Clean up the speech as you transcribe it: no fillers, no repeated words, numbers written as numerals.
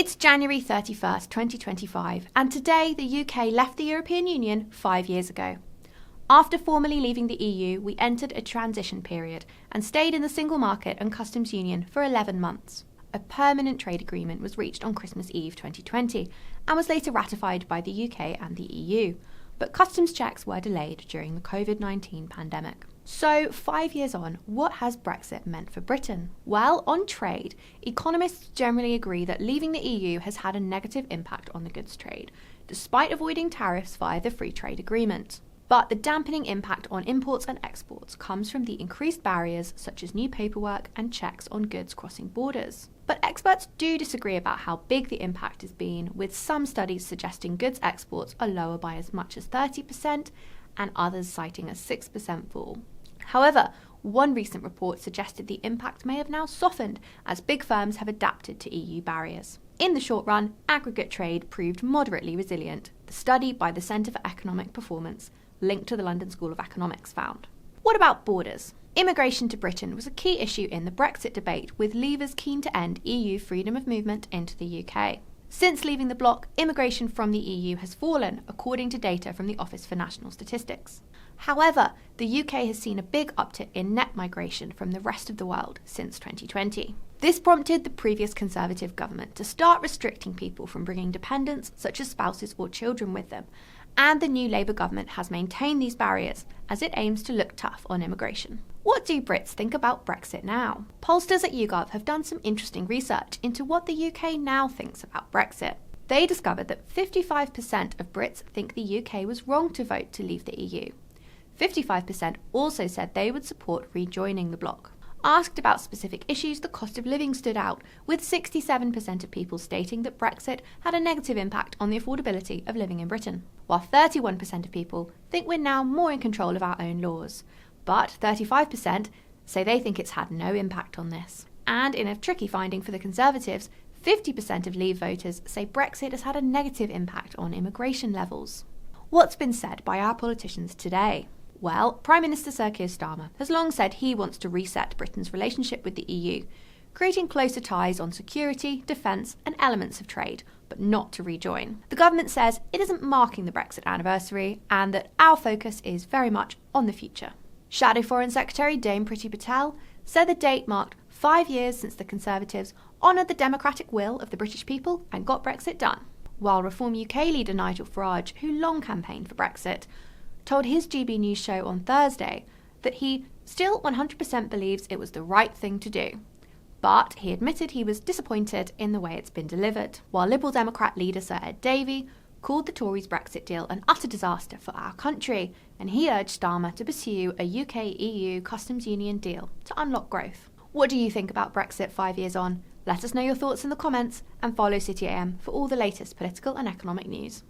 It's January 31st, 2025, and today the UK left the European Union 5 years ago. After formally leaving the EU, we entered a transition period and stayed in the single market and customs union for 11 months. A permanent trade agreement was reached on Christmas Eve 2020 and was later ratified by the UK and the EU, but customs checks were delayed during the COVID-19 pandemic. So, 5 years on, what has Brexit meant for Britain? Well, on trade, economists generally agree that leaving the EU has had a negative impact on the goods trade, despite avoiding tariffs via the free trade agreement. But the dampening impact on imports and exports comes from the increased barriers such as new paperwork and checks on goods crossing borders. But experts do disagree about how big the impact has been, with some studies suggesting goods exports are lower by as much as 30% and others citing a 6% fall. However, one recent report suggested the impact may have now softened as big firms have adapted to EU barriers. In the short run, aggregate trade proved moderately resilient, the study by the Centre for Economic Performance, linked to the London School of Economics, found. What about borders? Immigration to Britain was a key issue in the Brexit debate, with Leavers keen to end EU freedom of movement into the UK. Since leaving the bloc, immigration from the EU has fallen, according to data from the Office for National Statistics. However, the UK has seen a big uptick in net migration from the rest of the world since 2020. This prompted the previous Conservative government to start restricting people from bringing dependents, such as spouses or children, with them, and the new Labour government has maintained these barriers as it aims to look tough on immigration. What do Brits think about Brexit now? Pollsters at YouGov have done some interesting research into what the UK now thinks about Brexit. They discovered that 55% of Brits think the UK was wrong to vote to leave the EU. 55% also said they would support rejoining the bloc. Asked about specific issues, the cost of living stood out, with 67% of people stating that Brexit had a negative impact on the affordability of living in Britain, while 31% of people think we're now more in control of our own laws. But 35% say they think it's had no impact on this. And in a tricky finding for the Conservatives, 50% of Leave voters say Brexit has had a negative impact on immigration levels. What's been said by our politicians today? Well, Prime Minister Sir Keir Starmer has long said he wants to reset Britain's relationship with the EU, creating closer ties on security, defence and elements of trade, but not to rejoin. The government says it isn't marking the Brexit anniversary and that our focus is very much on the future. Shadow Foreign Secretary Dame Priti Patel said the date marked 5 years since the Conservatives honoured the democratic will of the British people and got Brexit done, while Reform UK leader Nigel Farage, who long campaigned for Brexit, told his GB News show on Thursday that he still 100% believes it was the right thing to do, but he admitted he was disappointed in the way it's been delivered, while Liberal Democrat leader Sir Ed Davey called the Tories' Brexit deal an utter disaster for our country, and he urged Starmer to pursue a UK-EU customs union deal to unlock growth. What do you think about Brexit 5 years on? Let us know your thoughts in the comments and follow City AM for all the latest political and economic news.